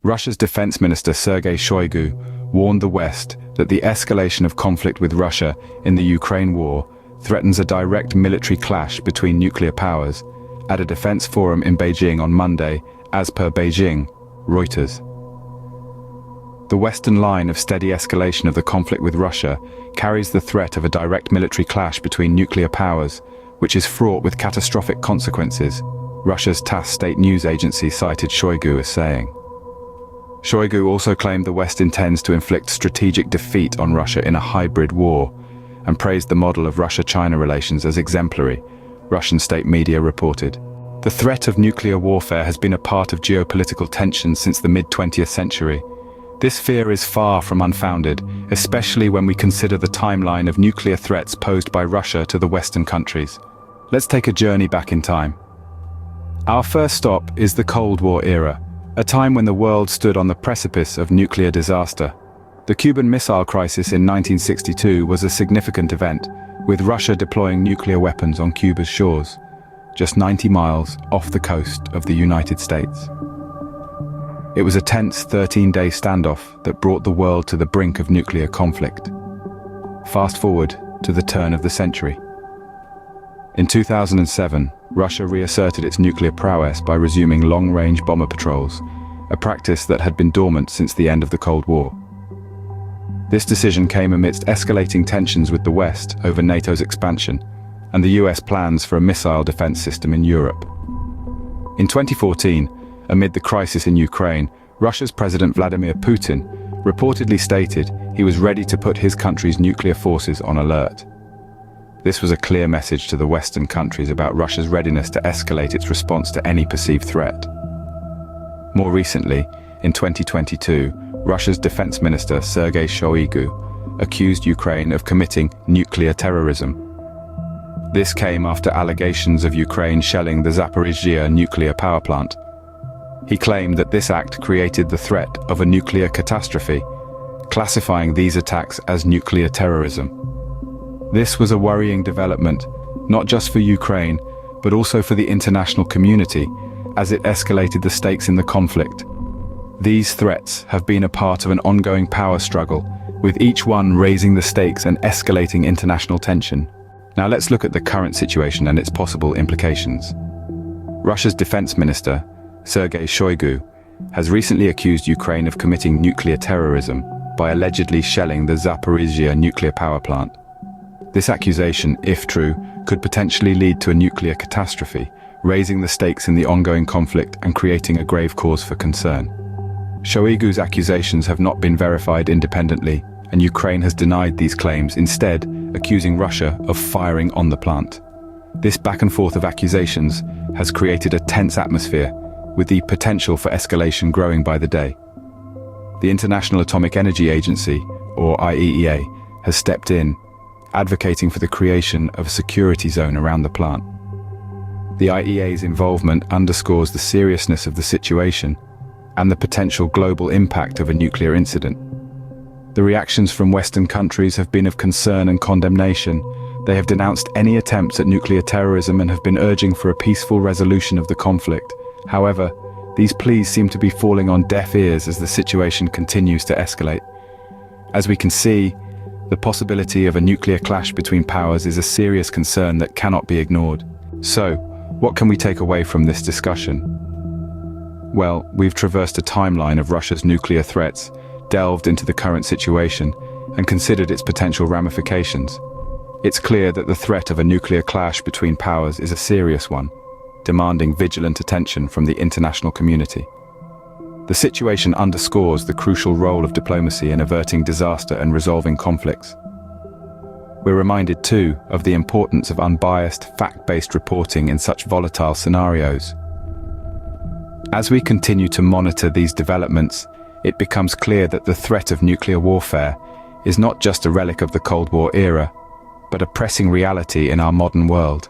Russia's defense minister Sergei Shoigu warned the West that the escalation of conflict with Russia in the Ukraine war threatens a direct military clash between nuclear powers at a defense forum in Beijing on Monday, as per Beijing, Reuters. The Western line of steady escalation of the conflict with Russia carries the threat of a direct military clash between nuclear powers, which is fraught with catastrophic consequences, Russia's TASS state news agency cited Shoigu as saying. Shoigu also claimed the West intends to inflict strategic defeat on Russia in a hybrid war, and praised the model of Russia-China relations as exemplary, Russian state media reported. The threat of nuclear warfare has been a part of geopolitical tensions since the mid-20th century. This fear is far from unfounded, especially when we consider the timeline of nuclear threats posed by Russia to the Western countries. Let's take a journey back in time. Our first stop is the Cold War era, a time when the world stood on the precipice of nuclear disaster. The Cuban Missile Crisis in 1962 was a significant event, with Russia deploying nuclear weapons on Cuba's shores, just 90 miles off the coast of the United States. It was a tense 13-day standoff that brought the world to the brink of nuclear conflict. Fast forward to the turn of the century. In 2007, Russia reasserted its nuclear prowess by resuming long-range bomber patrols, a practice that had been dormant since the end of the Cold War. This decision came amidst escalating tensions with the West over NATO's expansion and the US plans for a missile defense system in Europe. In 2014, amid the crisis in Ukraine, Russia's President Vladimir Putin reportedly stated he was ready to put his country's nuclear forces on alert. This was a clear message to the Western countries about Russia's readiness to escalate its response to any perceived threat. More recently, in 2022, Russia's defense minister Sergei Shoigu accused Ukraine of committing nuclear terrorism. This came after allegations of Ukraine shelling the Zaporizhzhia nuclear power plant. He claimed that this act created the threat of a nuclear catastrophe, classifying these attacks as nuclear terrorism. This was a worrying development, not just for Ukraine, but also for the international community, as it escalated the stakes in the conflict. These threats have been a part of an ongoing power struggle, with each one raising the stakes and escalating international tension. Now let's look at the current situation and its possible implications. Russia's defense minister, Sergei Shoigu, has recently accused Ukraine of committing nuclear terrorism by allegedly shelling the Zaporizhzhia nuclear power plant. This accusation, if true, could potentially lead to a nuclear catastrophe, raising the stakes in the ongoing conflict and creating a grave cause for concern. Shoigu's accusations have not been verified independently, and Ukraine has denied these claims, instead accusing Russia of firing on the plant. This back and forth of accusations has created a tense atmosphere, with the potential for escalation growing by the day. The International Atomic Energy Agency, or IAEA, has stepped in, advocating for the creation of a security zone around the plant. The IAEA's involvement underscores the seriousness of the situation and the potential global impact of a nuclear incident. The reactions from Western countries have been of concern and condemnation. They have denounced any attempts at nuclear terrorism and have been urging for a peaceful resolution of the conflict. However, these pleas seem to be falling on deaf ears as the situation continues to escalate. As we can see, the possibility of a nuclear clash between powers is a serious concern that cannot be ignored. So, what can we take away from this discussion? Well, we've traversed a timeline of Russia's nuclear threats, delved into the current situation, and considered its potential ramifications. It's clear that the threat of a nuclear clash between powers is a serious one, demanding vigilant attention from the international community. The situation underscores the crucial role of diplomacy in averting disaster and resolving conflicts. We're reminded too of the importance of unbiased, fact-based reporting in such volatile scenarios. As we continue to monitor these developments, it becomes clear that the threat of nuclear warfare is not just a relic of the Cold War era, but a pressing reality in our modern world.